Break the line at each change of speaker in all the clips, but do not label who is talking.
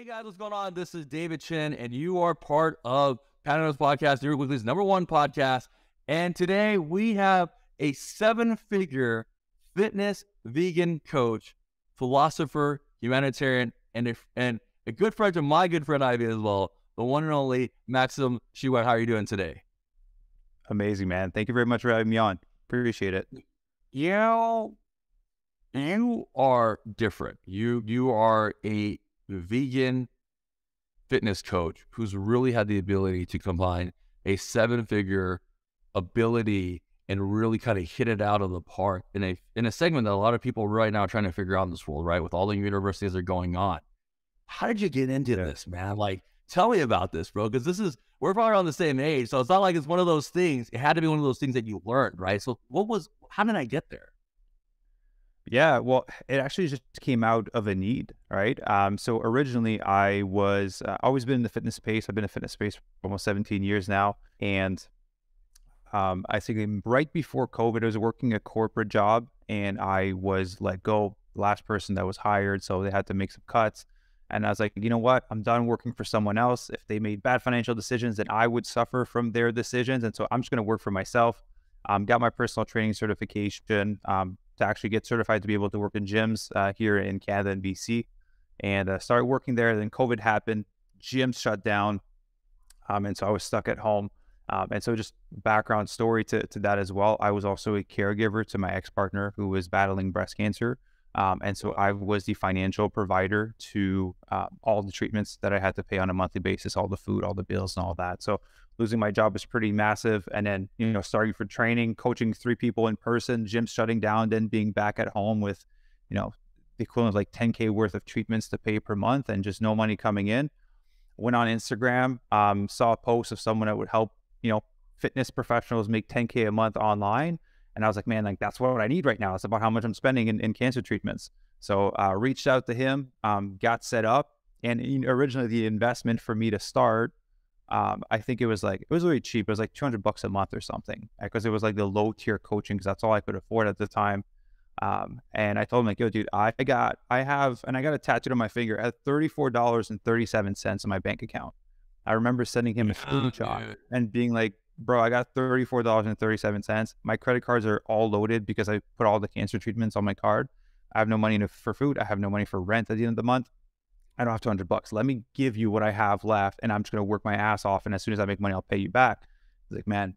guys, what's going on? This is David Chin, and you are part of Panos Podcast, New York Weekly's #1 podcast. And today we have a 7-figure fitness vegan coach, philosopher, humanitarian, and a good friend of my good friend Ivy as well, the one and only Maxime Sigouin. How are you doing today?
Amazing, man. Thank you very much for having me on. Appreciate it.
You are different. You are a vegan fitness coach who's really had the ability to combine a 7-figure ability and really kind of hit it out of the park in a segment that a lot of people right now are trying to figure out in this world, right? With all the universities that are going on. How did you get into this, man? Like, tell me about this, bro, because we're probably around the same age, so it's not like it's one of those things. It had to be one of those things that you learned, right? So how did I get there?
Yeah, well, it actually just came out of a need, right? So originally I was always been in the fitness space. I've been in the fitness space for almost 17 years now. And I think right before COVID, I was working a corporate job and I was let go, last person that was hired. So they had to make some cuts. And I was like, you know what? I'm done working for someone else. If they made bad financial decisions, then I would suffer from their decisions. And so I'm just going to work for myself. Got my personal training certification to actually get certified to be able to work in gyms here in Canada and BC, and started working there. Then COVID happened, gyms shut down, and so I was stuck at home. And so just background story to that as well. I was also a caregiver to my ex-partner who was battling breast cancer. And so I was the financial provider to all the treatments that I had to pay on a monthly basis, all the food, all the bills and all that. So losing my job was pretty massive. And then, starting for training, coaching 3 people in person, gyms shutting down, then being back at home with, the equivalent of like 10K worth of treatments to pay per month and just no money coming in. Went on Instagram, saw a post of someone that would help, fitness professionals make 10K a month online. And I was like, man, like that's what I need right now. It's about how much I'm spending in cancer treatments. So reached out to him, got set up. And originally the investment for me to start, I think it was really cheap. It was like $200 a month or something, because it was like the low tier coaching, because that's all I could afford at the time. And I told him like, yo, dude, I got a tattoo on my finger at $34.37 in my bank account. I remember sending him a screenshot and being like, bro, I got $34.37. My credit cards are all loaded because I put all the cancer treatments on my card. I have no money for food. I have no money for rent at the end of the month. I don't have $200. Let me give you what I have left, and I'm just going to work my ass off. And as soon as I make money, I'll pay you back. He's like, man,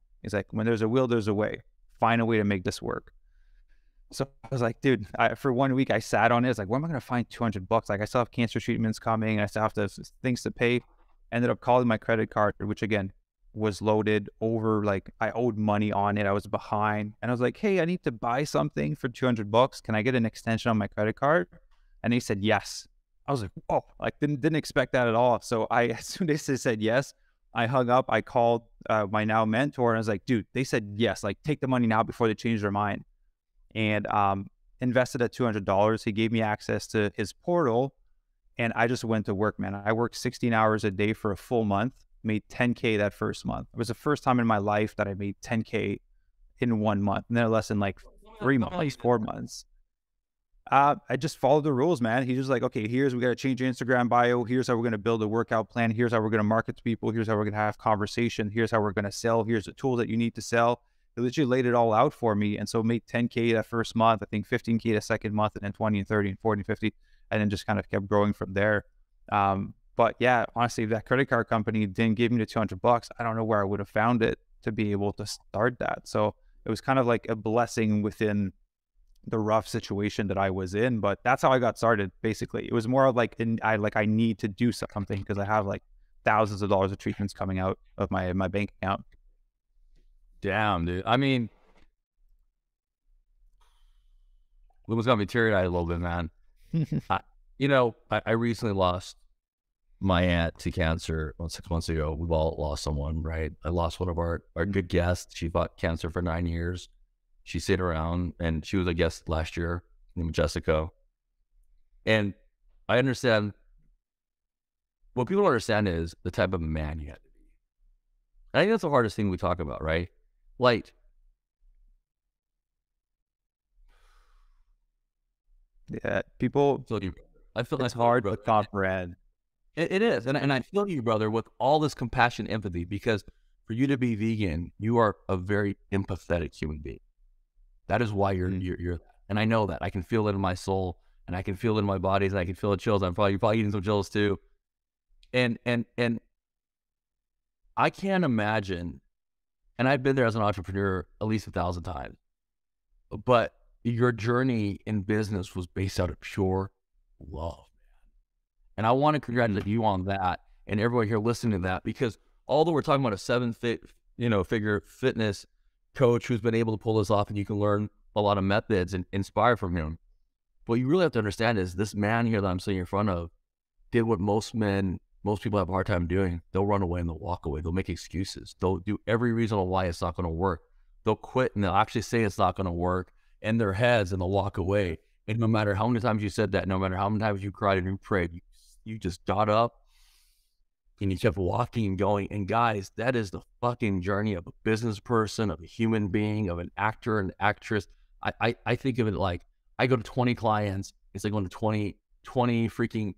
when there's a will, there's a way. Find a way to make this work. So I was like, dude, for 1 week, I sat on it. I was like, where am I going to find $200? Like, I still have cancer treatments coming, and I still have things to pay. Ended up calling my credit card, which again was loaded over. Like, I owed money on it. I was behind, and I was like, hey, I need to buy something for $200. Can I get an extension on my credit card? And they said yes. I was like, whoa, like didn't expect that at all. So as soon as they said yes, I hung up. I called my now mentor, and I was like, dude, they said yes. Like, take the money now before they change their mind. And invested at $200. He gave me access to his portal, and I just went to work, man. I worked 16 hours a day for a full month, made 10K that first month. It was the first time in my life that I made 10K in 1 month, and then less than like 3 months, 4 months. I just followed the rules, man. He's just like, okay, we got to change your Instagram bio. Here's how we're going to build a workout plan. Here's how we're going to market to people. Here's how we're going to have conversation. Here's how we're going to sell. Here's the tools that you need to sell. He literally laid it all out for me. And so made 10K that first month, I think 15K the second month, and then 20 and 30 and 40 and 50, and then just kind of kept growing from there. But yeah, honestly, if that credit card company didn't give me the $200, I don't know where I would have found it to be able to start that. So it was kind of like a blessing within the rough situation that I was in, but that's how I got started. Basically, it was more of like, I need to do something because I have like thousands of dollars of treatments coming out of my bank account.
Damn, dude. I mean, it was gonna be teary-eyed a little bit, man. I recently lost my aunt to cancer 6 months ago. We've all lost someone, right? I lost one of our good guests. She fought cancer for 9 years. She stayed around, and she was a guest last year, named Jessica. And I understand, what people don't understand is the type of man you had to be. I think that's the hardest thing we talk about, right? Like,
yeah, people,
I feel
it's hard to comprehend.
It is, and I feel you, brother, with all this compassion, empathy, because for you to be vegan, you are a very empathetic human being. That is why
Mm.
you're that. And I know that. I can feel it in my soul, and I can feel it in my bodies, and I can feel the chills. You're probably eating some chills too. And I can't imagine, and I've been there as an entrepreneur at least 1,000 times, but your journey in business was based out of pure love. And I want to congratulate you on that and everyone here listening to that, because although we're talking about a figure fitness coach who's been able to pull this off, and you can learn a lot of methods and inspire from him. What you really have to understand is this man here that I'm sitting in front of did what most people have a hard time doing. They'll run away and they'll walk away. They'll make excuses. They'll do every reason why it's not going to work. They'll quit and they'll actually say it's not going to work in their heads, and they'll walk away. And no matter how many times you said that, no matter how many times you cried and you prayed, you just got up and you kept walking and going. And guys, that is the fucking journey of a business person, of a human being, of an actor and actress. I think of it like I go to 20 clients. It's like going to 20 freaking,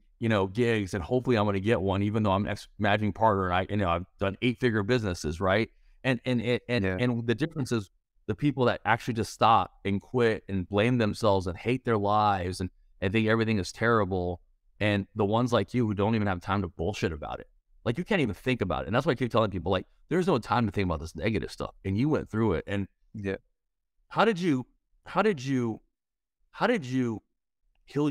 gigs, and hopefully I'm going to get one, even though I'm an managing partner. And I've done 8-figure businesses, right? And
Yeah.
the difference is the people that actually just stop and quit and blame themselves and hate their lives and think everything is terrible. And the ones like you who don't even have time to bullshit about it. Like, you can't even think about it. And that's why I keep telling people, like, there's no time to think about this negative stuff. And you went through it. And
Yeah.
how did you heal?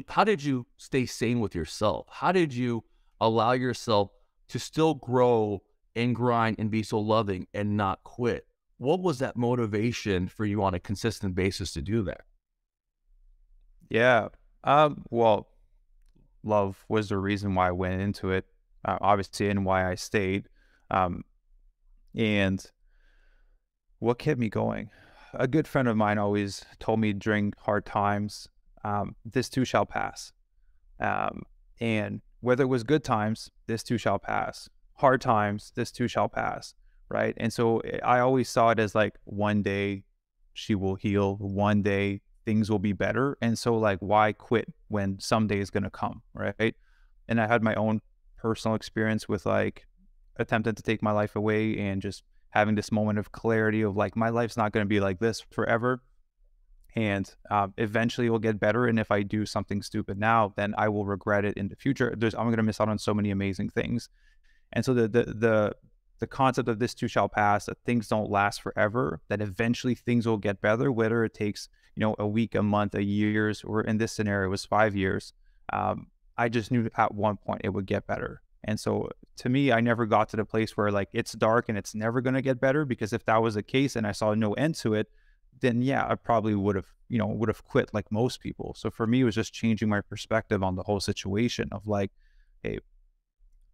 How did you stay sane with yourself? How did you allow yourself to still grow and grind and be so loving and not quit? What was that motivation for you on a consistent basis to do that?
Yeah. Well, love was the reason why I went into it, obviously, and why I stayed. Um, and what kept me going? A good friend of mine always told me during hard times, this too shall pass. Um, and whether it was good times, this too shall pass. Hard times, this too shall pass. Right. And so I always saw it as like, one day she will heal, one day things will be better. And so, like, why quit when someday is going to come? Right. And I had my own personal experience with, like, attempting to take my life away and just having this moment of clarity of, like, my life's not going to be like this forever. And eventually it will get better. And if I do something stupid now, then I will regret it in the future. I'm going to miss out on so many amazing things. And so the concept of this too shall pass, that things don't last forever, that eventually things will get better, whether it takes, a week, a month, a years, or in this scenario, it was 5 years. I just knew at one point it would get better. And so to me, I never got to the place where, like, it's dark and it's never going to get better, because if that was the case and I saw no end to it, then yeah, I probably would have quit like most people. So for me, it was just changing my perspective on the whole situation of, like, hey,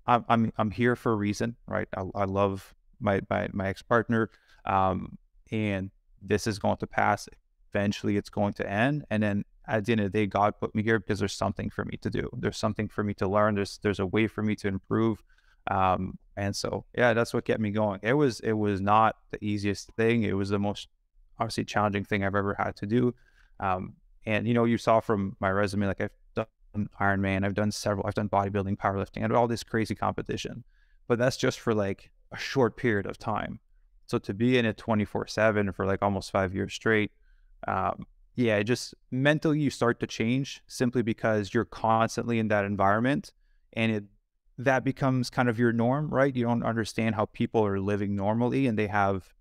I'm here for a reason, right? I love my ex-partner, and this is going to pass. Eventually, it's going to end, and then at the end of the day, God put me here because there's something for me to do. There's something for me to learn. There's a way for me to improve, and so yeah, that's what kept me going. It was not the easiest thing. It was the most obviously challenging thing I've ever had to do, and you saw from my resume, like, I've done Iron Man, I've done bodybuilding, powerlifting, I've done all this crazy competition, but that's just for, like, a short period of time. So to be in it 24/7 for, like, almost 5 years straight, yeah, just mentally you start to change simply because you're constantly in that environment, and that becomes kind of your norm, right? You don't understand how people are living normally, and they have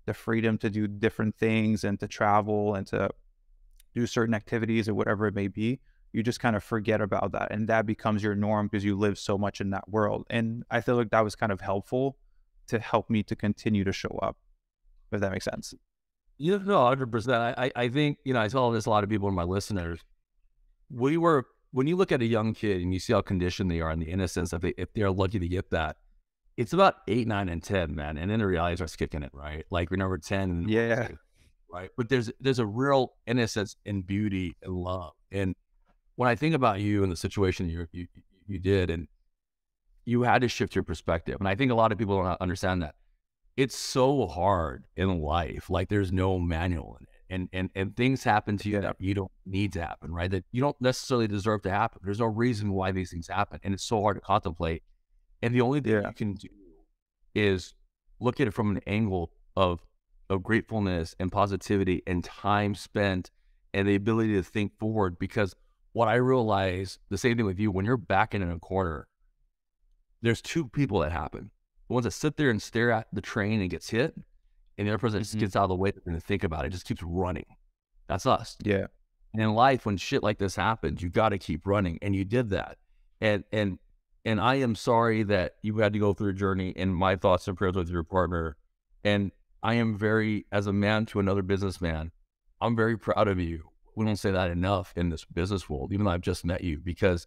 the freedom to do different things and to travel and to do certain activities or whatever it may be. You just kind of forget about that, and that becomes your norm because you live so much in that world. And I feel like that was kind of helpful to help me to continue to show up, if that makes sense.
You know, 100%. I think, I tell this a lot of people, and my listeners, when you look at a young kid and you see how conditioned they are and the innocence, if they're lucky to get that, it's about 8, 9, and 10, man. And then the reality starts kicking it, right? Like, we're number 10, and
Yeah.
right? But there's a real innocence and beauty and love. And when I think about you and the situation you did, and you had to shift your perspective, and I think a lot of people don't understand that. It's so hard in life. Like, there's no manual in it. and things happen to you that you don't need to happen, right? That you don't necessarily deserve to happen. There's no reason why these things happen, and it's so hard to contemplate. And the only thing you can do is look at it from an angle of gratefulness and positivity and time spent and the ability to think forward. Because what I realize, the same thing with you, when you're backing in a corner, there's two people that happen. The ones that sit there and stare at the train and gets hit, and the other person just gets out of the way and think about it, just keeps running. That's us.
Yeah.
And in life, when shit like this happens, you got to keep running, and you did that. And I am sorry that you had to go through a journey, and my thoughts and prayers with your partner. And I am very, as a man to another businessman, I'm very proud of you. We don't say that enough in this business world, even though I've just met you, because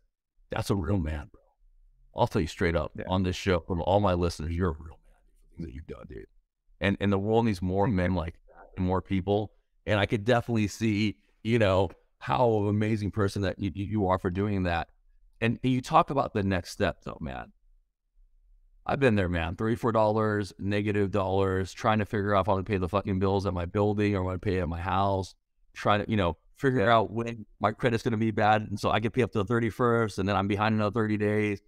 that's a real man, bro. I'll tell you straight up on this show, from all my listeners, you're a real man for things that you've done, dude. And the world needs more men like that and more people. And I could definitely see, how amazing person that you are for doing that. And you talk about the next step, though, man. I've been there, man. $34, negative dollars, trying to figure out if I'm going to pay the fucking bills at my building or I'm going to pay at my house, trying to, figure out when my credit's going to be bad. And so I can pay up to the 31st, and then I'm behind another 30 days.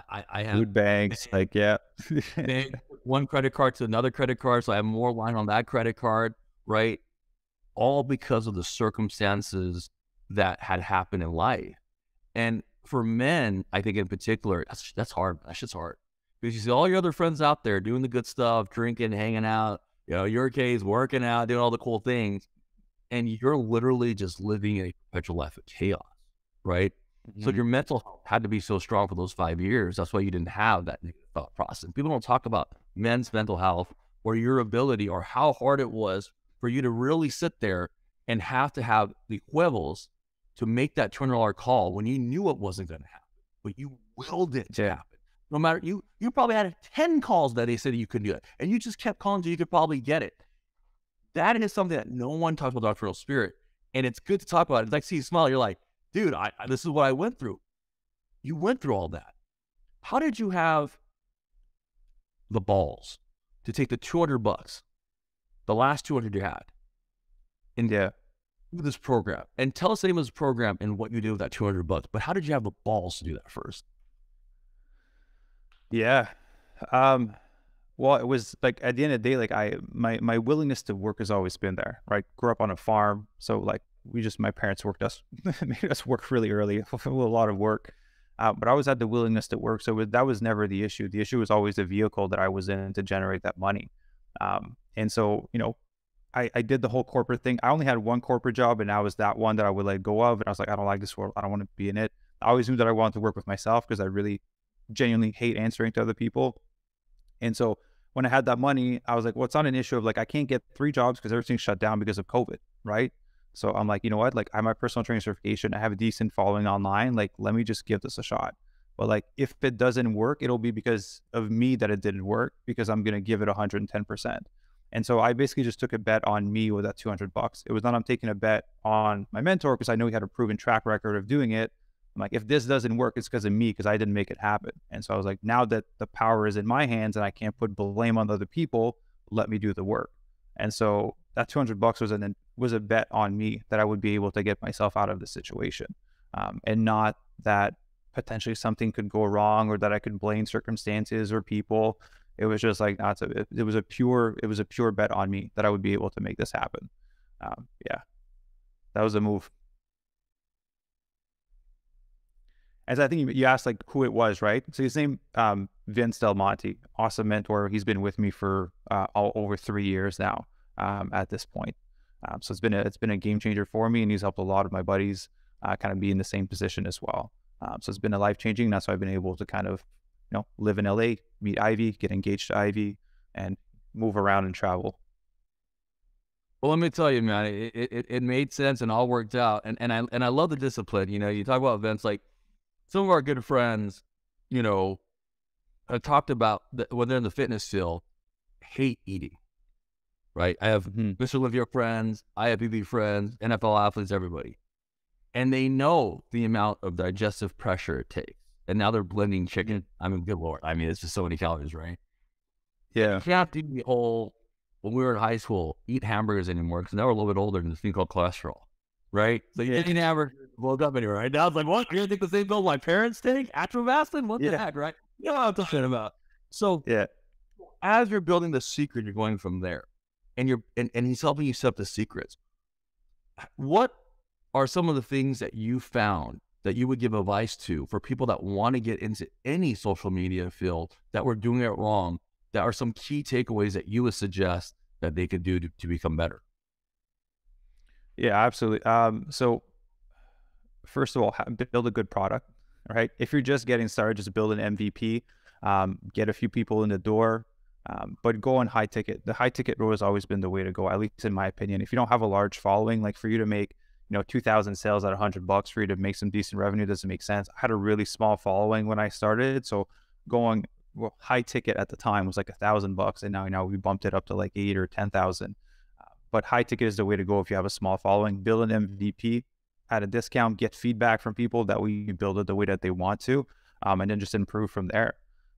I have
food banks,
one credit card to another credit card. So I have more line on that credit card, right? All because of the circumstances that had happened in life. And for men, I think in particular, that's hard. That shit's hard. Because you see all your other friends out there doing the good stuff, drinking, hanging out, your case, working out, doing all the cool things. And you're literally just living a perpetual life of chaos, right? Mm-hmm. So your mental health had to be so strong for those 5 years. That's why you didn't have that negative thought process. People don't talk about men's mental health or your ability or how hard it was for you to really sit there and have to have the huevos to make that $200 call when you knew it wasn't going to happen, but you willed it to happen. No matter, you probably had 10 calls that they said you couldn't do it, and you just kept calling so you could probably get it. That is something that no one talks about entrepreneurial spirit, and it's good to talk about it. It's like, see you smile, you're like, dude, this is what I went through. You went through all that. How did you have the balls to take the $200, the last 200 you had, and do this program? And tell us the name of this program and what you did with that $200. But how did you have the balls to do that first?
Yeah. Well, it was like, at the end of the day, like my willingness to work has always been there, right? Grew up on a farm. So like my parents made us work really early, a lot of work. But I always had the willingness to work. So that was never the issue. The issue was always the vehicle that I was in to generate that money. And so, I did the whole corporate thing. I only had one corporate job, and that was that one that I would let go of. And I was like, I don't like this world. I don't want to be in it. I always knew that I wanted to work with myself because I really genuinely hate answering to other people. And so when I had that money, I was like, well, it's not an issue of like, I can't get 3 jobs because everything's shut down because of COVID, right? So I'm like, you know what? Like, I have my personal training certification. I have a decent following online. Like, let me just give this a shot. But like, if it doesn't work, it'll be because of me that it didn't work, because I'm going to give it 110%. And so I basically just took a bet on me with that $200. It was not, I'm taking a bet on my mentor because I know he had a proven track record of doing it. I'm like, if this doesn't work, it's because of me, because I didn't make it happen. And so I was like, now that the power is in my hands and I can't put blame on other people, let me do the work. And so that $200 was a bet on me that I would be able to get myself out of the situation, and not that potentially something could go wrong or that I could blame circumstances or people. It was just like, it was a pure bet on me that I would be able to make this happen. That was a move. As I think you asked like who it was, right? So his name, Vince Del Monte, awesome mentor. He's been with me for all over 3 years now at this point. So it's been a game changer for me, and he's helped a lot of my buddies kind of be in the same position as well. So it's been a life-changing. That's why I've been able to kind of, live in LA, meet Ivy, get engaged to Ivy, and move around and travel.
Well, let me tell you, man, it made sense and all worked out. And I love the discipline. You talk about events like some of our good friends, have talked about when they're in the fitness field, hate eating, right? I have Mr. Olivier friends, IFBB friends, NFL athletes, everybody. And they know the amount of digestive pressure it takes. And now they're blending chicken. I mean, good Lord. I mean, it's just so many calories, right?
Yeah.
You can't do the whole, when we were in high school, eat hamburgers anymore because now we're a little bit older and this thing called cholesterol, right? So you eating hamburgers woke up anywhere, right? Now it's like, what? You're gonna think the same bill my parents take? Atrovastin? What the heck, right? You know what I'm talking about. So as you're building the secret, you're going from there. And he's helping you set up the secrets. What are some of the things that you found that you would give advice to for people that want to get into any social media field that were doing it wrong? That are some key takeaways that you would suggest that they could do to become better?
Yeah, absolutely. So first of all, build a good product, right? If you're just getting started, just build an MVP, get a few people in the door, but go on high ticket. The high ticket road has always been the way to go, at least in my opinion. If you don't have a large following, like for you to make, 2,000 sales at $100 for you to make some decent revenue doesn't make sense. I had a really small following when I started, so going high ticket at the time was like $1,000, and now we bumped it up to like 8 or 10,000. But high ticket is the way to go if you have a small following. Build an MVP at a discount, get feedback from people that we build it the way that they want to, and then just improve from there.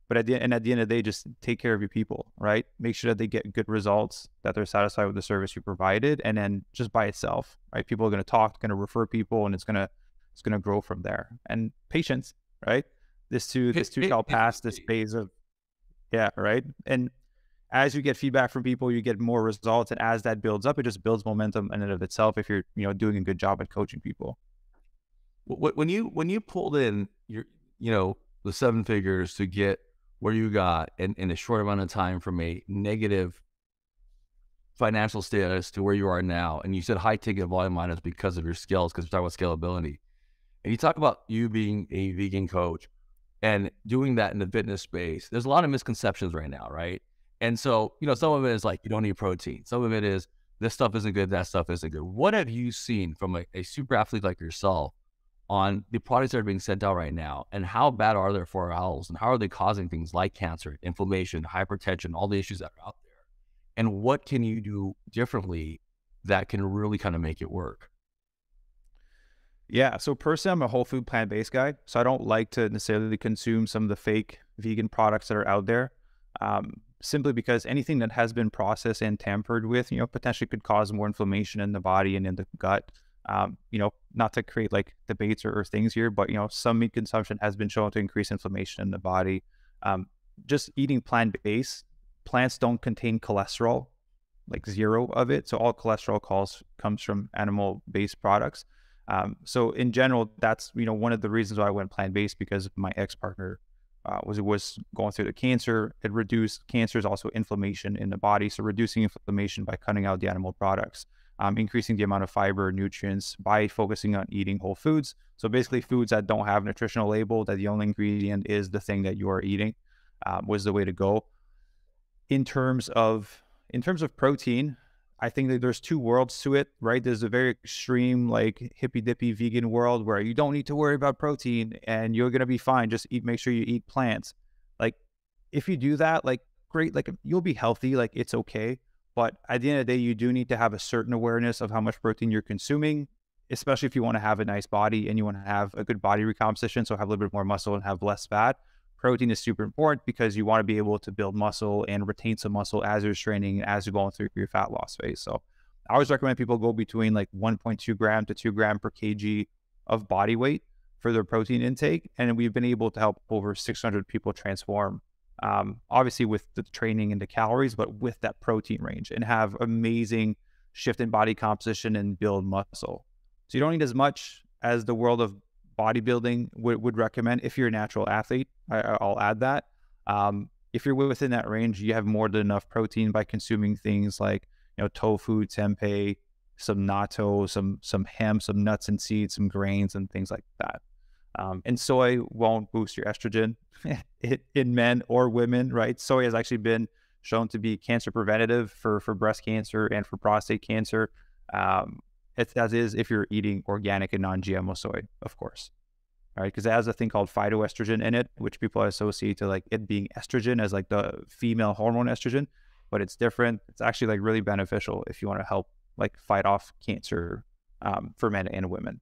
But at the end of the day, just take care of your people, right? Make sure that they get good results, that they're satisfied with the service you provided, and then just by itself, right? People are going to talk, going to refer people, and it's going to grow from there. And patience, right? This too shall pass. This phase of, right. And as you get feedback from people, you get more results, and as that builds up, it just builds momentum in and of itself. If you're doing a good job at coaching people.
When you pulled in your the 7 figures to get where you got in a short amount of time from a negative financial status to where you are now, and you said high ticket volume minus because of your skills, because we're talking about scalability, and you talk about you being a vegan coach and doing that in the fitness space, there's a lot of misconceptions right now, right? And so, some of it is like, you don't need protein. Some of it is this stuff isn't good, that stuff isn't good. What have you seen from a super athlete like yourself on the products that are being sent out right now, and how bad are they for our health, and how are they causing things like cancer, inflammation, hypertension, all the issues that are out there? And what can you do differently that can really kind of make it work?
Yeah, so personally, I'm a whole food plant-based guy, so I don't like to necessarily consume some of the fake vegan products that are out there, simply because anything that has been processed and tampered with, potentially could cause more inflammation in the body and in the gut. Not to create like debates or things here, but some meat consumption has been shown to increase inflammation in the body. Just eating plant-based, plants don't contain cholesterol, like zero of it. So all cholesterol comes from animal-based products. So in general, that's one of the reasons why I went plant-based, because my ex-partner was going through the cancer. It reduced cancer is also inflammation in the body, so reducing inflammation by cutting out the animal products. Increasing the amount of fiber, nutrients by focusing on eating whole foods. So basically foods that don't have a nutritional label, that the only ingredient is the thing that you are eating, was the way to go. In terms of protein, I think that there's 2 worlds to it, right? There's a very extreme, like hippy dippy vegan world where you don't need to worry about protein and you're going to be fine. Just make sure you eat plants. Like if you do that, like great, like you'll be healthy, like it's okay. But at the end of the day, you do need to have a certain awareness of how much protein you're consuming, especially if you want to have a nice body and you want to have a good body recomposition, so have a little bit more muscle and have less fat. Protein is super important because you want to be able to build muscle and retain some muscle as you're training, as you're going through your fat loss phase. So I always recommend people go between like 1.2 gram to 2 gram per kg of body weight for their protein intake. And we've been able to help over 600 people transform, obviously with the training and the calories, but with that protein range, and have amazing shift in body composition and build muscle. So you don't need as much as the world of bodybuilding would recommend if you're a natural athlete. I'll add that. If you're within that range, you have more than enough protein by consuming things like tofu, tempeh, some natto, some hemp, some nuts and seeds, some grains, and things like that. And soy won't boost your estrogen in men or women, right? Soy has actually been shown to be cancer preventative for breast cancer and for prostate cancer. As is if you're eating organic and non-GMO soy, of course, right? Because it has a thing called phytoestrogen in it, which people associate to like it being estrogen as like the female hormone estrogen, but it's different. It's actually like really beneficial if you want to help like fight off cancer for men and women.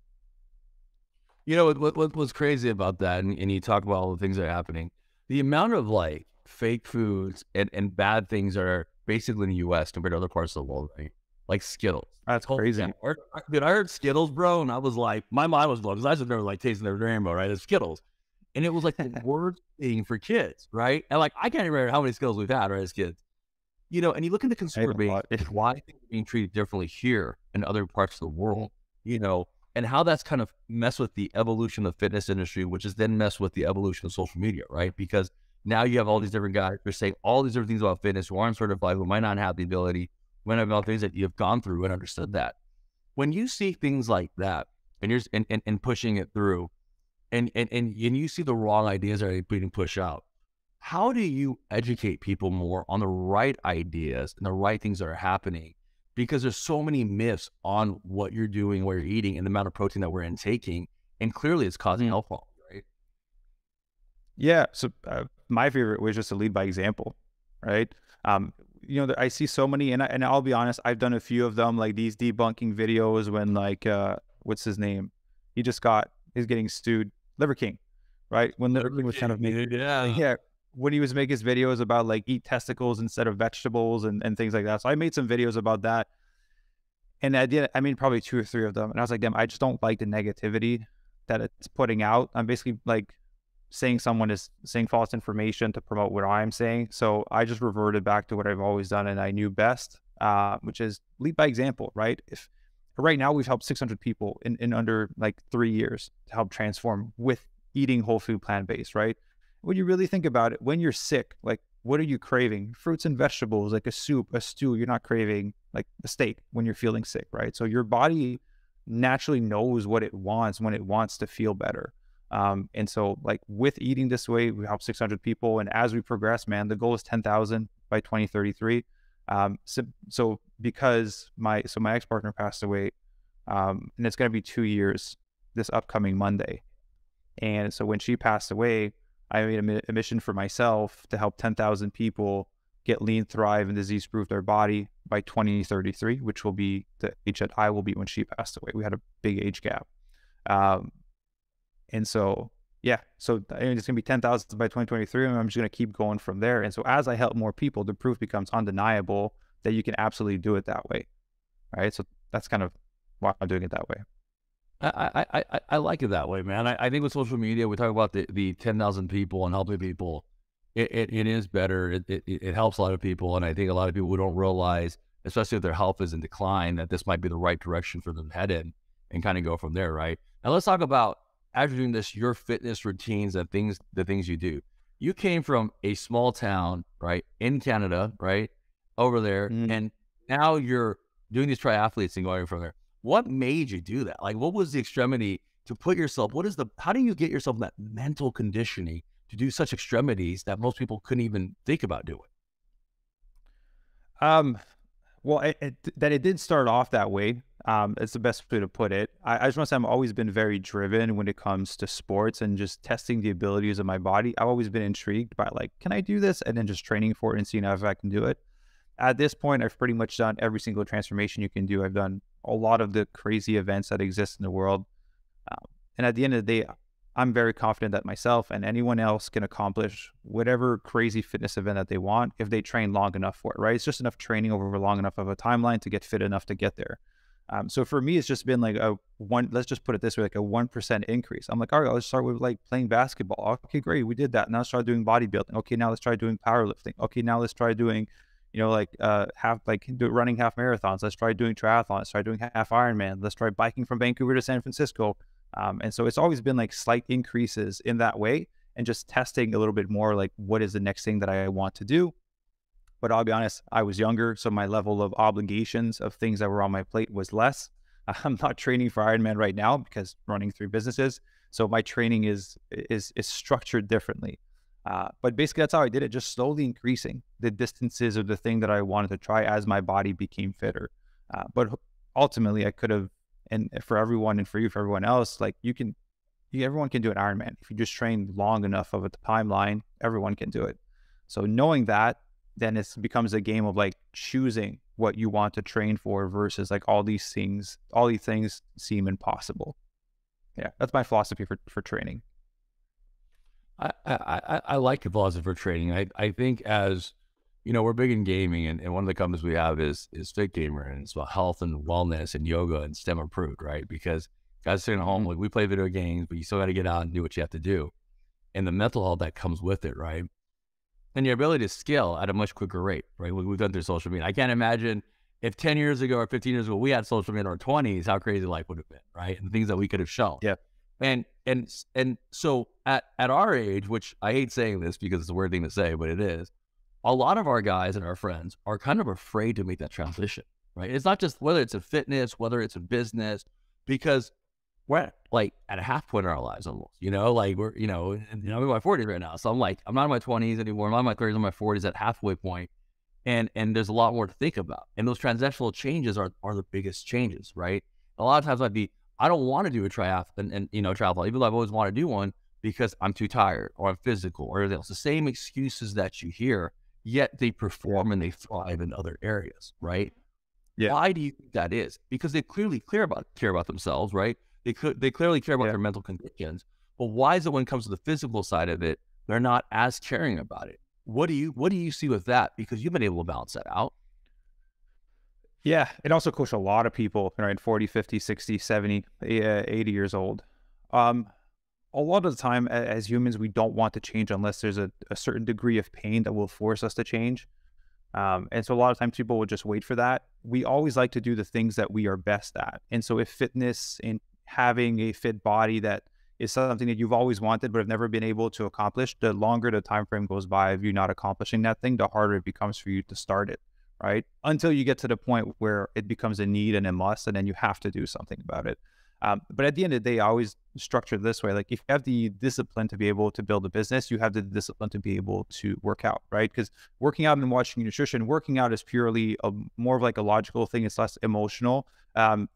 What's crazy about that, and you talk about all the things that are happening, the amount of like fake foods and bad things that are basically in the US compared to other parts of the world, right? Like Skittles.
That's
Oh,
crazy.
yeah. Dude, I heard Skittles, bro, and I was like, my mind was blown because I just remember like tasting their rainbow, right? It's Skittles. And it was like the worst thing for kids, right? And like, I can't remember how many Skittles we've had, right, as kids. You know, and you look at the
I ate
consumer
a
base,
lot.
why things are being treated differently here in other parts of the world, you know, and how that's kind of messed with the evolution of the fitness industry, which is then messed with the evolution of social media, right? Because now you have all these different guys who are saying all these different things about fitness who aren't certified, who might not have the ability, might have about things that you've gone through and understood that. When you see things like that and you're and pushing it through and you see the wrong ideas that are being pushed out, how do you educate people more on the right ideas and the right things that are happening? Because there's so many myths on what you're doing, what you're eating, and the amount of protein that we're intaking, and clearly it's causing health problems, right?
Yeah. So my favorite was just to lead by example, right? You know, I see so many, and I'll be honest, I've done a few of them, like these debunking videos when like, what's his name? He's getting sued, Liver King, right? When Liver King was kind of making, yeah, when he was making his videos about like eat testicles instead of vegetables and things like that. So I made some videos about that. And I made probably 2 or 3 of them. And I was like, damn, I just don't like the negativity that it's putting out. I'm basically like saying someone is saying false information to promote what I'm saying. So I just reverted back to what I've always done and I knew best, which is lead by example, right? If right now we've helped 600 people in under like 3 years to help transform with eating whole food plant-based, right? When you really think about it, when you're sick, like what are you craving? Fruits and vegetables, like a soup, a stew. You're not craving like a steak when you're feeling sick, right? So your body naturally knows what it wants when it wants to feel better. And so like with eating this way, we help 600 people. And as we progress, man, the goal is 10,000 by 2033. So because my ex-partner passed away, and it's going to be 2 years this upcoming Monday. And so when she passed away, I made a mission for myself to help 10,000 people get lean, thrive, and disease-proof their body by 2033, which will be the age that I will be when she passed away. We had a big age gap. And so, yeah, so it's going to be 10,000 by 2023, and I'm just going to keep going from there. And so as I help more people, the proof becomes undeniable that you can absolutely do it that way, right? So that's kind of why I'm doing it that way.
I like it that way, man. I think with social media, we talk about the 10,000 people and helping people. It is better. It helps a lot of people. And I think a lot of people who don't realize, especially if their health is in decline, that this might be the right direction for them to head in and kind of go from there, right? Now let's talk about, as you're doing this, your fitness routines and the things you do. You came from a small town, right, in Canada, right, over there, and now you're doing these triathletes and going from there. What made you do that? Like, what was the extremity to put yourself? How do you get yourself in that mental conditioning to do such extremities that most people couldn't even think about doing?
Well, it did start off that way. It's the best way to put it. I just want to say I've always been very driven when it comes to sports and just testing the abilities of my body. I've always been intrigued by like, can I do this? And then just training for it and seeing if I can do it. At this point, I've pretty much done every single transformation you can do. I've done a lot of the crazy events that exist in the world. And at the end of the day, I'm very confident that myself and anyone else can accomplish whatever crazy fitness event that they want if they train long enough for it, right? It's just enough training over long enough of a timeline to get fit enough to get there. So for me, it's just been like let's just put it this way, like a 1% increase. I'm like, all right, let's start with like playing basketball. Okay, great. We did that. Now let's try doing bodybuilding. Okay, now let's try doing powerlifting. Okay, now let's try doing, running half marathons. Let's try doing triathlon. Let's try doing half Ironman. Let's try biking from Vancouver to San Francisco. And so it's always been like slight increases in that way and just testing a little bit more like what is the next thing that I want to do. But I'll be honest, I was younger, so my level of obligations of things that were on my plate was less. I'm not training for Ironman right now because running 3 businesses. So my training is structured differently. But basically that's how I did it, just slowly increasing the distances of the thing that I wanted to try as my body became fitter. But ultimately I could have, and for everyone and for you, for everyone else, like everyone can do an Ironman. If you just train long enough of a timeline, everyone can do it. So knowing that, then it becomes a game of like choosing what you want to train for versus like all these things seem impossible. Yeah, that's my philosophy for training.
I like the philosophy for training. I think as we're big in gaming, and one of the companies we have is Fit Gamer, and it's about health and wellness and yoga and STEM approved, right? Because guys sitting at home, like, we play video games, but you still got to get out and do what you have to do, and the mental health that comes with it, right? And your ability to scale at a much quicker rate, right? We've done through social media. I can't imagine if 10 years ago or 15 years ago we had social media in our 20s, how crazy life would have been, right? And things that we could have shown.
Yeah.
And so at our age, which I hate saying this because it's a weird thing to say, but it is, a lot of our guys and our friends are kind of afraid to make that transition, right? It's not just whether it's in fitness, whether it's in business, because we're like at a half point in our lives almost, like we're, I'm in my 40s right now. So I'm like, I'm not in my 20s anymore. I'm not in my 30s, I'm in my 40s at halfway point. And there's a lot more to think about. And those transactional changes are the biggest changes, right? A lot of times I don't want to do a triathlon and triathlon, even though I've always wanted to do one because I'm too tired or I'm physical or anything else. The same excuses that you hear, yet they perform and they thrive in other areas, right?
Yeah.
Why do you think that is? Because they clearly care about themselves, right? They clearly care about their mental conditions. But why is it when it comes to the physical side of it, they're not as caring about it? What do you see with that? Because you've been able to balance that out.
Yeah. It also, coach, a lot of people, right? 40, 50, 60, 70, 80 years old. A lot of the time as humans, we don't want to change unless there's a certain degree of pain that will force us to change. And so a lot of times people will just wait for that. We always like to do the things that we are best at. And so if fitness and having a fit body that is something that you've always wanted but have never been able to accomplish, the longer the time frame goes by of you not accomplishing that thing, the harder it becomes for you to start it, right? Until you get to the point where it becomes a need and a must, and then you have to do something about it. But at the end of the day, I always structure this way. Like, if you have the discipline to be able to build a business, you have the discipline to be able to work out, right? Because working out and watching nutrition, working out is purely more of like a logical thing. It's less emotional.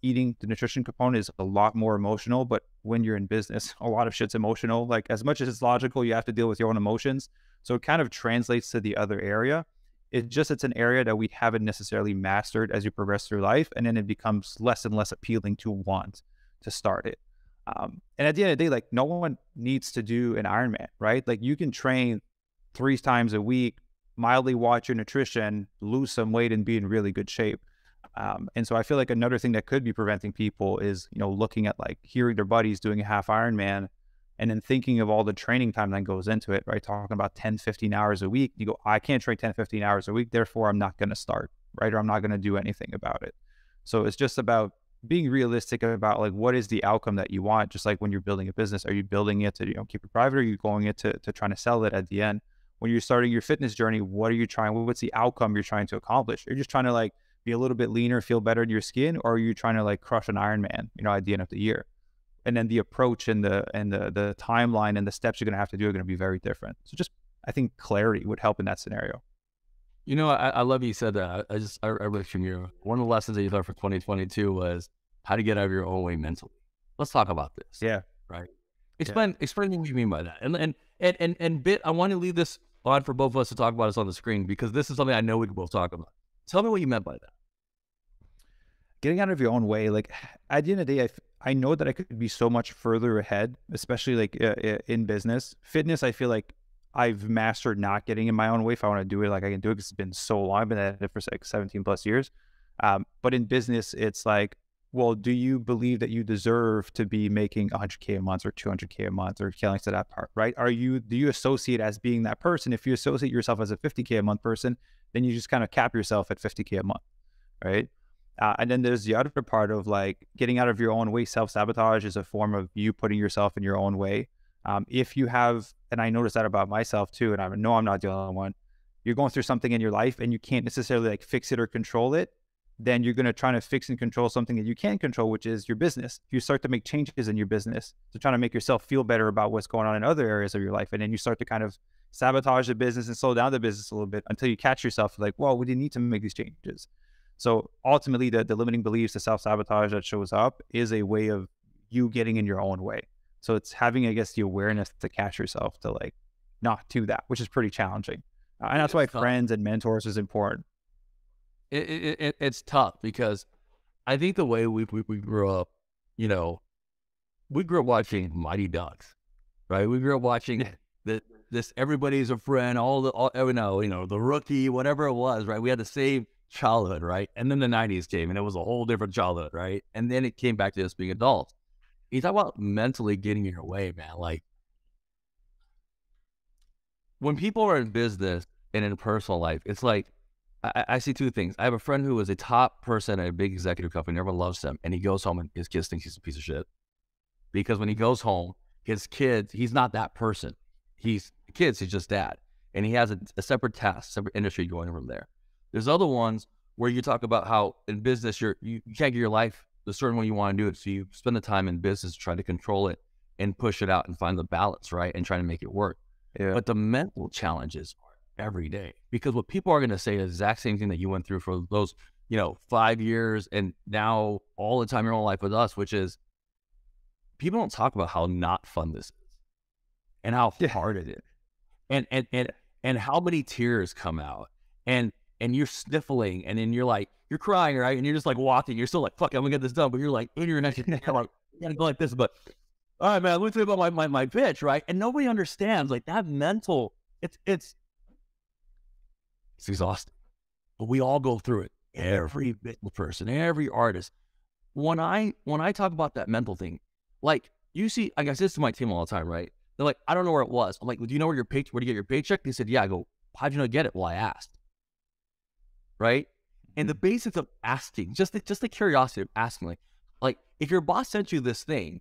Eating, the nutrition component, is a lot more emotional. But when you're in business, a lot of shit's emotional. Like, as much as it's logical, you have to deal with your own emotions. So it kind of translates to the other area. It's an area that we haven't necessarily mastered as you progress through life. And then it becomes less and less appealing to want to start it. And at the end of the day, like, no one needs to do an Ironman, right? Like, you can train 3 times a week, mildly watch your nutrition, lose some weight, and be in really good shape. And so I feel like another thing that could be preventing people is, looking at, like, hearing their buddies doing a half Ironman and then thinking of all the training time that goes into it, right? Talking about 10, 15 hours a week. You go, I can't train 10, 15 hours a week, therefore I'm not going to start, right? Or I'm not going to do anything about it. So it's just about being realistic about, like, what is the outcome that you want? Just like when you're building a business, are you building it to, keep it private, or are you going it to trying to sell it at the end? When you're starting your fitness journey, what are you trying? What's the outcome you're trying to accomplish? Are you just trying to, like, be a little bit leaner, feel better in your skin, or are you trying to, like, crush an Ironman, at the end of the year? And then the approach and the timeline and the steps you're going to have to do are going to be very different. So just, I think clarity would help in that scenario.
I love you said that. I read from you. One of the lessons that you learned for 2022 was how to get out of your own way mentally. Let's talk about this.
Yeah.
Right. Explain what you mean by that. And Bit, I want to leave this on for both of us to talk about this on the screen, because this is something I know we can both talk about. Tell me what you meant by that.
Getting out of your own way. Like, at the end of the day, I know that I could be so much further ahead, especially like in business. Fitness, I feel like I've mastered not getting in my own way. If I want to do it, like, I can do it because it's been so long. I've been at it for like 17 plus years. But in business, it's like, well, do you believe that you deserve to be making 100K a month or 200K a month, or killing to that part, right? Do you associate as being that person? If you associate yourself as a 50K a month person, then you just kind of cap yourself at 50K a month, right? And then there's the other part of, like, getting out of your own way. Self-sabotage is a form of you putting yourself in your own way. If you have, and I noticed that about myself too, and I know I'm not the only one, you're going through something in your life and you can't necessarily, like, fix it or control it, then you're going to try to fix and control something that you can control, which is your business. You start to make changes in your business to try to make yourself feel better about what's going on in other areas of your life. And then you start to kind of sabotage the business and slow down the business a little bit until you catch yourself like, well, we didn't need to make these changes. So ultimately, the limiting beliefs, the self-sabotage that shows up is a way of you getting in your own way. So it's having, I guess, the awareness to catch yourself to, like, not do that, which is pretty challenging. And that's why friends and mentors is important.
It's tough because I think the way we grew up, we grew up watching Mighty Ducks, right? We grew up watching the this everybody's a friend, the rookie, whatever it was, right? We had the same childhood, right? And then the 90s came and it was a whole different childhood, right? And then it came back to us being adults. You talk about mentally getting in your way, man. Like, when people are in business and in personal life, it's like, I see two things. I have a friend who is a top person at a big executive company, everyone loves him, and he goes home and his kids think he's a piece of shit. Because when he goes home, his kids, he's not that person. He's kids, he's just dad. And he has a separate task, separate industry going from there. There's other ones where you talk about how in business, you can't get your life the certain way you want to do it. So you spend the time in business trying to control it and push it out and find the balance, right? And trying to make it work.
Yeah.
But the mental challenges are every day, because what people are going to say is the exact same thing that you went through for those, 5 years and now all the time in your whole life with us, which is people don't talk about how not fun this is and how hard it is and how many tears come out and you're sniffling and then you're crying, right? And you're just like walking, you're still like, fuck, I'm gonna get this done. But you're like, in your next, you're like, you gotta go like this, but all right, man, let me tell you about my pitch, right? And nobody understands like that mental, it's exhausting, but we all go through it. Every business person, every artist. When I talk about that mental thing, like you see, I guess this to my team all the time, right? They're like, I don't know where it was. I'm like, well, do you know where you get your paycheck? They said, yeah. I go, how'd you not get it? Well, I asked, right? And the basics of asking, just the curiosity of asking, like if your boss sent you this thing,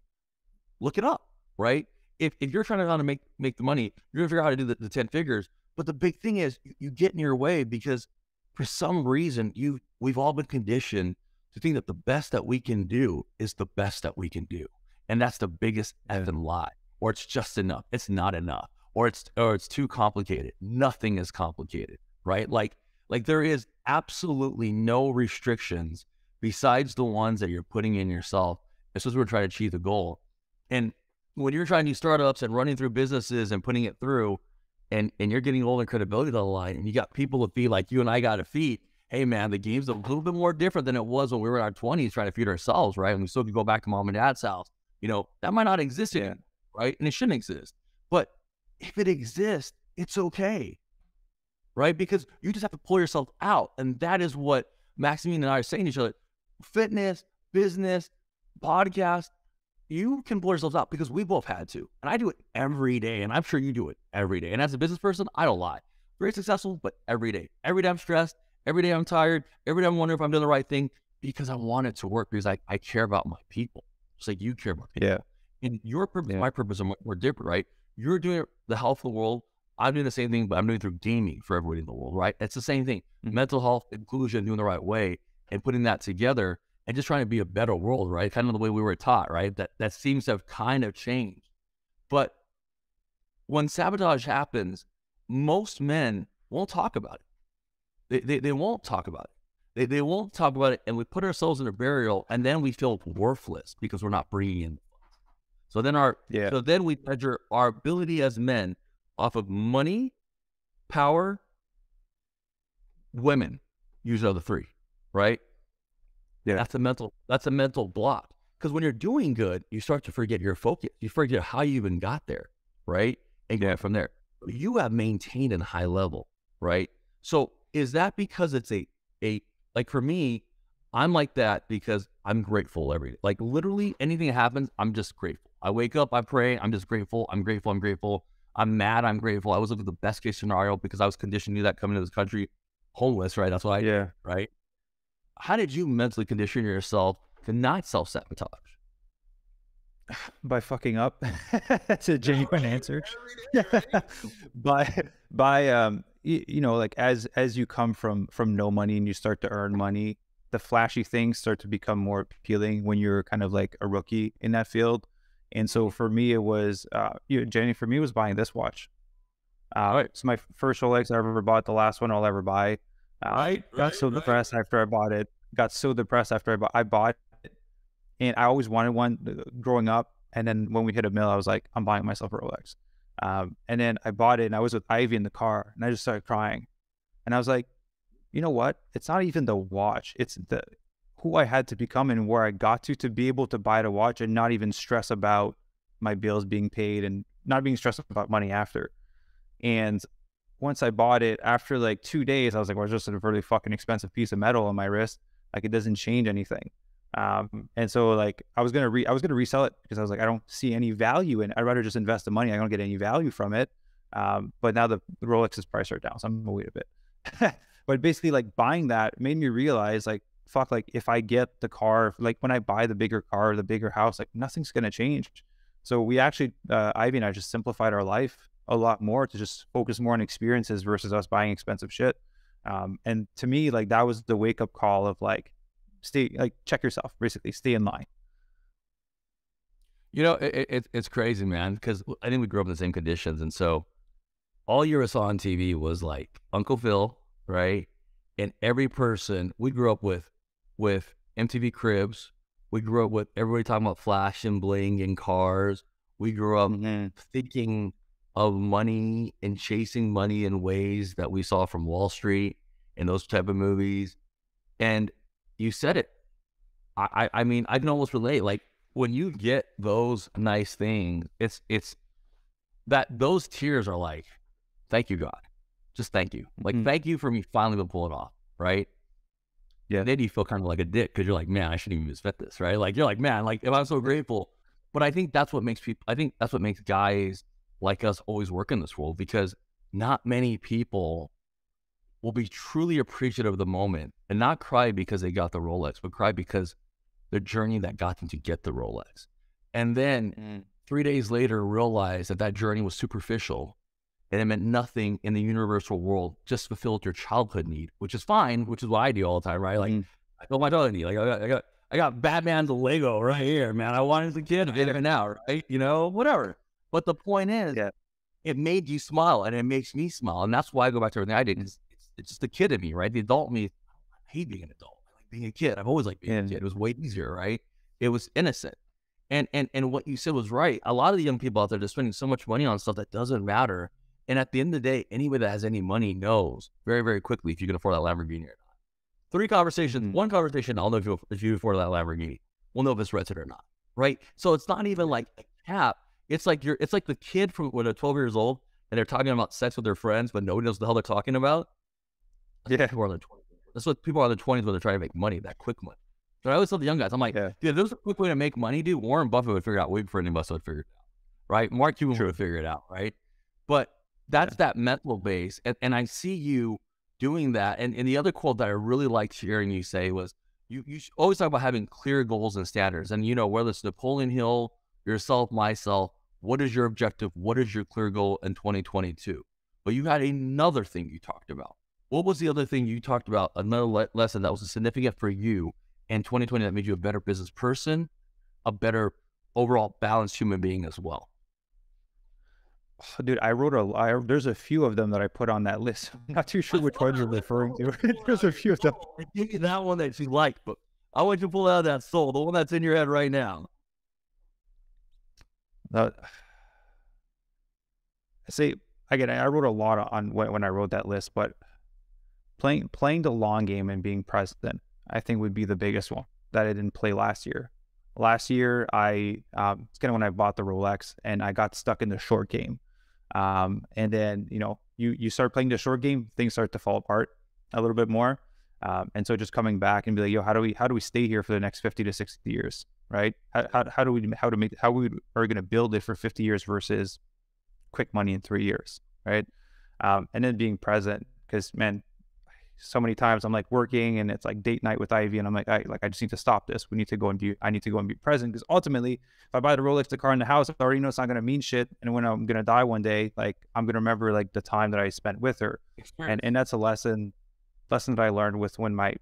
look it up, right? If you're trying to know how to make the money, you're gonna figure out how to do the 10 figures. But the big thing is you get in your way because for some reason we've all been conditioned to think that the best that we can do is the best that we can do. And that's the biggest effing lie. Or it's just enough. It's not enough. Or it's too complicated. Nothing is complicated, right? Like there is absolutely no restrictions besides the ones that you're putting in yourself. This is where we're trying to achieve the goal. And when you're trying to do startups and running through businesses and putting it through, and you're getting all the credibility on the line, and you got people to feed like you and I got to feed. Hey man, the game's a little bit more different than it was when we were in our 20s trying to feed ourselves, right? And we still could go back to mom and dad's house. That might not exist anymore, right? And it shouldn't exist. But if it exists, it's okay, right? Because you just have to pull yourself out. And that is what Maxime and I are saying to each other. Fitness, business, podcast, you can pull yourselves out because we both had to. And I do it every day. And I'm sure you do it every day. And as a business person, I don't lie. Very successful, but every day. Every day I'm stressed. Every day I'm tired. Every day I'm wondering if I'm doing the right thing because I want it to work, because I care about my people. Just like you care about people.
Yeah.
And your purpose, my purpose are more different, right? You're doing the health of the world. I'm doing the same thing, but I'm doing it through gaming for everybody in the world, right? It's the same thing. Mental health, inclusion, doing the right way, and putting that together and just trying to be a better world, right? Kind of the way we were taught, right? That seems to have kind of changed. But when sabotage happens, most men won't talk about it. They won't talk about it. They won't talk about it, and we put ourselves in a burial, and then we feel worthless because we're not bringing in. So then we measure our ability as men off of money, power, women. Usually are the three, right? Yeah, that's a mental block. Because when you're doing good, you start to forget your focus. You forget how you even got there, right? And go from there. You have maintained a high level, right? So is that because it's like for me, I'm like that because I'm grateful every day. Like literally anything that happens, I'm just grateful. I wake up, I pray, I'm just grateful. I'm grateful. I'm grateful. I'm mad. I'm grateful. I was looking at the best case scenario because I was conditioned to that coming to this country homeless, right? That's why I did, right? How did you mentally condition yourself to not self-sabotage?
By fucking up. That's a genuine answer. by like as you come from no money and you start to earn money, the flashy things start to become more appealing when you're kind of like a rookie in that field. And so for me, it was Jenny. For me, it was buying this watch. So my first Rolex I ever bought, the last one I'll ever buy. I got so depressed after I bought it. I bought it, and I always wanted one growing up. And then when we hit a mill, I was like, I'm buying myself a Rolex. And then I bought it, and I was with Ivy in the car, and I just started crying. And I was like, you know what? It's not even the watch. It's who I had to become and where I got to be able to buy the watch and not even stress about my bills being paid and not being stressed about money after. And once I bought it, after like 2 days, I was like, well, it's just a really fucking expensive piece of metal on my wrist. Like it doesn't change anything. And so like I was gonna resell it because I was like, I don't see any value in it. I'd rather just invest the money. I don't get any value from it. But now the Rolex's price are down, so I'm gonna wait a bit. But basically, like buying that made me realize, like, fuck, like if I get the car, like when I buy the bigger car, the bigger house, like nothing's gonna change. So we actually, Ivy and I just simplified our life a lot more to just focus more on experiences versus us buying expensive shit. And to me, like that was the wake up call of like, check yourself, basically, stay in line.
You know, it's crazy, man, because I think we grew up in the same conditions. And so all you ever saw on TV was like Uncle Phil, right? And every person, we grew up with MTV Cribs. We grew up with everybody talking about flash and bling and cars. We grew up thinking of money and chasing money in ways that we saw from Wall Street and those type of movies. And you said it. I mean, I can almost relate. Like when you get those nice things, it's that those tears are like, thank you, God. Just thank you. Like, thank you for me finally been pulling off, right?
Yeah.
And then you feel kind of like a dick because you're like, man, I shouldn't even spent this, right? Like, you're like, man, like, if I'm so grateful. But I think that's what makes people, I think that's what makes guys like us always work in this world, because not many people will be truly appreciative of the moment and not cry because they got the Rolex, but cry because the journey that got them to get the Rolex. And then 3 days later, realize that that journey was superficial and it meant nothing in the universal world, just fulfilled your childhood need, which is fine, which is what I do all the time, right? Like, I feel my childhood need. Like, I got Batman's Lego right here, man. I wanted as a kid, I get it now, right? You know, whatever. But the point is, it made you smile, and it makes me smile. And that's why I go back to everything I did. It's just the kid in me, right? The adult in me, I hate being an adult. I like being a kid. I've always liked being a kid. It was way easier, right? It was innocent. And what you said was right. A lot of the young people out there, they're spending so much money on stuff that doesn't matter. And at the end of the day, anybody that has any money knows very, very quickly if you can afford that Lamborghini or not. 3 conversations, 1 conversation, I'll know if you afford that Lamborghini. We'll know if it's rented or not, right? So it's not even like a cap. It's like it's like the kid from when they're 12 years old and they're talking about sex with their friends, but nobody knows what the hell they're talking about. That's what people are in their 20s when they're trying to make money, that quick money. So I always tell the young guys, I'm like, dude, if there's a quick way to make money, dude, Warren Buffett would figure it out. Way before any of us would figure it out, right? Mark Cuban would figure it out, right? But that's that mental base. And I see you doing that. And the other quote that I really liked hearing you say was, you always talk about having clear goals and standards. And, you know, whether it's Napoleon Hill, yourself, myself, what is your objective? What is your clear goal in 2022? But you had another thing you talked about. What was the other thing you talked about? Another lesson that was significant for you in 2020 that made you a better business person, a better overall balanced human being as well.
Dude, there's a few of them that I put on that list. I'm not too sure which ones you're referring to. There's a few of them.
Give me that one that you like, but I want you to pull out that soul, the one that's in your head right now.
See, again, I wrote a lot on when I wrote that list, but playing the long game and being present, I think would be the biggest one that I didn't play last year. Last year, it's kind of when I bought the Rolex and I got stuck in the short game. And then, you know, you start playing the short game, things start to fall apart a little bit more. And so just coming back and be like, yo, how do we stay here for the next 50 to 60 years, right? How are we going to build it for 50 years versus quick money in 3 years, right? And then being present, because man, so many times I'm like working and it's like date night with Ivy and I'm like, I just need to stop this. I need to go and be present, because ultimately if I buy the Rolex, the car, and the house, I already know it's not going to mean shit. And when I'm going to die one day, like I'm going to remember like the time that I spent with her. And that's a lesson that I learned with when my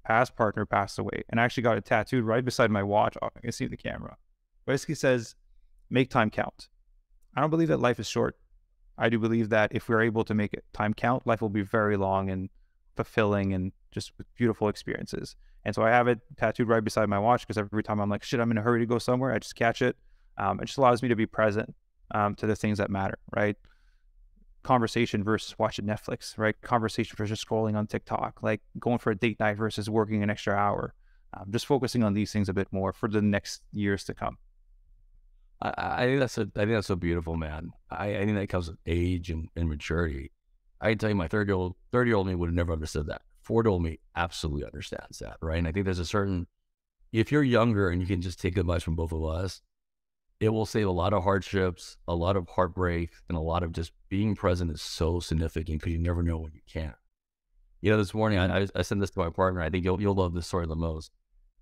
past partner passed away. And I actually got it tattooed right beside my watch. Oh, I can see the camera. Basically says, make time count. I don't believe that life is short. I do believe that if we're able to make it time count, life will be very long and fulfilling and just with beautiful experiences. And so I have it tattooed right beside my watch, because every time I'm like, shit, I'm in a hurry to go somewhere, I just catch it. It just allows me to be present to the things that matter, right? Conversation versus watching Netflix, right? Conversation versus scrolling on TikTok, like going for a date night versus working an extra hour. Just focusing on these things a bit more for the next years to come.
I think that's so beautiful, man. I think that comes with age and maturity. I can tell you, my 30-year-old me would have never understood that. 40-year-old me absolutely understands that, right? And I think there's a certain, if you're younger and you can just take advice from both of us, it will save a lot of hardships, a lot of heartbreak, and a lot of just being present is so significant because you never know when you can. You know, this morning I sent this to my partner. I think you'll love this story the most.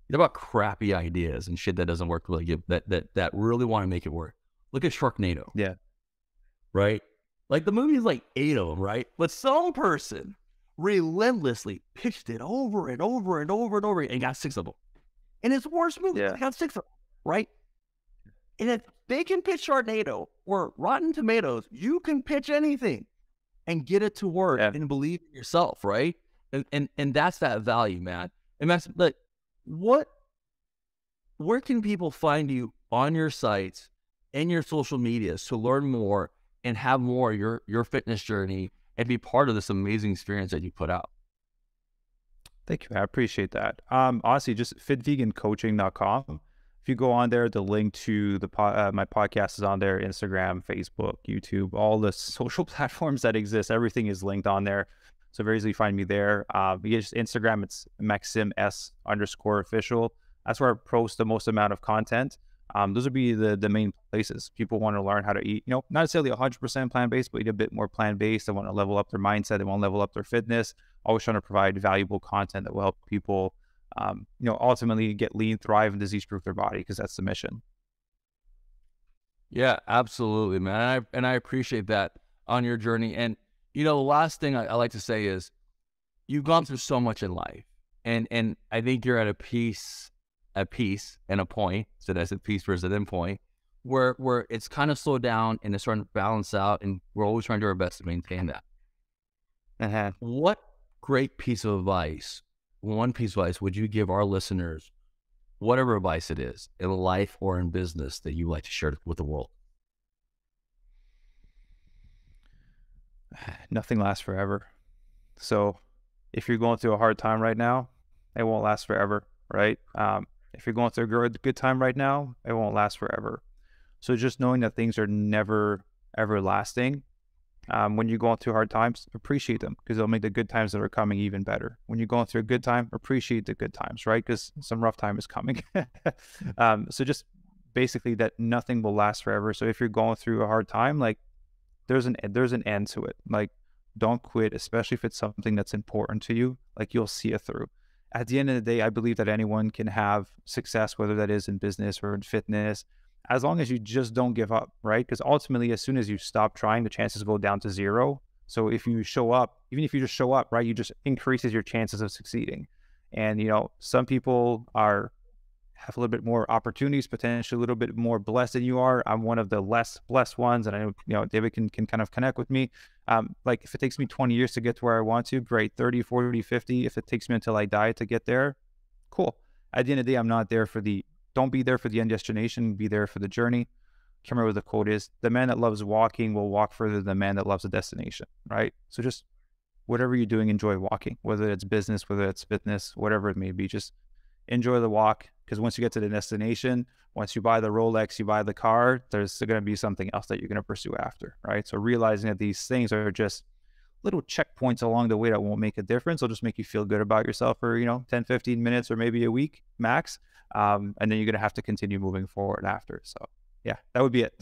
You know about crappy ideas and shit that doesn't work really good, that really want to make it work. Look at Sharknado,
Yeah.
right? Like the movie is like 8 of them, right? But some person relentlessly pitched it over and over and over and over and got 6 of them. And it's the worst movie.
Yeah.
They got 6 of them, right? And if they can pitch Sharknado or Rotten Tomatoes, you can pitch anything and get it to work and believe in yourself, right? And that's that value, man. And that's like, where can people find you on your sites and your social medias to learn more and have more of your fitness journey and be part of this amazing experience that you put out?
Thank you. I appreciate that. Honestly, just fitvegancoaching.com. If you go on there, the link to the my podcast is on there, Instagram, Facebook, YouTube, all the social platforms that exist. Everything is linked on there. So very easily find me there. Just Instagram, it's Maxime S_official. That's where I post the most amount of content. Those would be the main places. People want to learn how to eat, not necessarily 100% plant-based, but eat a bit more plant-based. They want to level up their mindset. They want to level up their fitness. Always trying to provide valuable content that will help people, ultimately get lean, thrive, and disease-proof their body, because that's the mission.
Yeah, absolutely, man. And I appreciate that on your journey. And, the last thing I like to say is you've gone through so much in life. And I think you're at a peace and a point. So that's a peace versus an endpoint where it's kind of slowed down and it's starting to balance out. And we're always trying to do our best to maintain that. What great piece of advice, one piece of advice would you give our listeners, whatever advice it is, in life or in business, that you like to share with the world?
Nothing lasts forever. So if you're going through a hard time right now, it won't last forever, right? If you're going through a good time right now, it won't last forever. So just knowing that things are never everlasting. When you're going through hard times, appreciate them, because they'll make the good times that are coming even better. When you're going through a good time, appreciate the good times, right? Because some rough time is coming. So just basically that nothing will last forever. So if you're going through a hard time, like there's an end to it. Like, don't quit, especially if it's something that's important to you. Like, you'll see it through. At the end of the day, I believe that anyone can have success, whether that is in business or in fitness, as long as you just don't give up, right? Because ultimately, as soon as you stop trying, the chances go down to 0. So if you show up, even if you just show up, right, you just increases your chances of succeeding. And, some people have a little bit more opportunities, potentially a little bit more blessed than you are. I'm one of the less blessed ones. And I know, David can kind of connect with me. Like, if it takes me 20 years to get to where I want to, great. 30, 40, 50. If it takes me until I die to get there, cool. At the end of the day, I'm not there don't be there for the end destination, be there for the journey. Can't remember what the quote is. The man that loves walking will walk further than the man that loves the destination, right? So just whatever you're doing, enjoy walking, whether it's business, whether it's fitness, whatever it may be, just enjoy the walk. Because once you get to the destination, once you buy the Rolex, you buy the car, there's going to be something else that you're going to pursue after, right? So realizing that these things are just little checkpoints along the way that won't make a difference. It'll just make you feel good about yourself for, 10, 15 minutes or maybe a week max. And then you're going to have to continue moving forward after. So yeah, that would be it.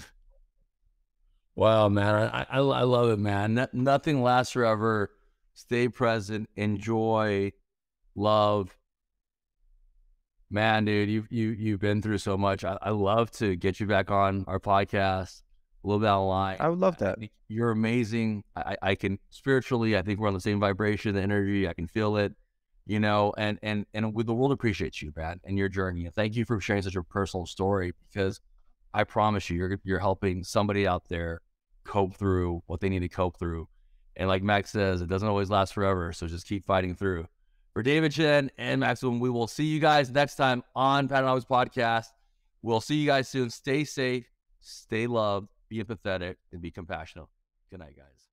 Wow, man. I love it, man. Nothing lasts forever. Stay present, enjoy, love. Man, dude, you've been through so much. I love to get you back on our podcast a little bit down the line.
I would love that.
You're amazing. I can spiritually, I think we're on the same vibration, the energy. I can feel it, and the world appreciates you, man, and your journey. And thank you for sharing such a personal story, because I promise you, you're helping somebody out there cope through what they need to cope through. And like Max says, it doesn't always last forever. So just keep fighting through. For David Chen and Maxime, we will see you guys next time on Pat and Alex Podcast. We'll see you guys soon. Stay safe, stay loved, be empathetic, and be compassionate. Good night, guys.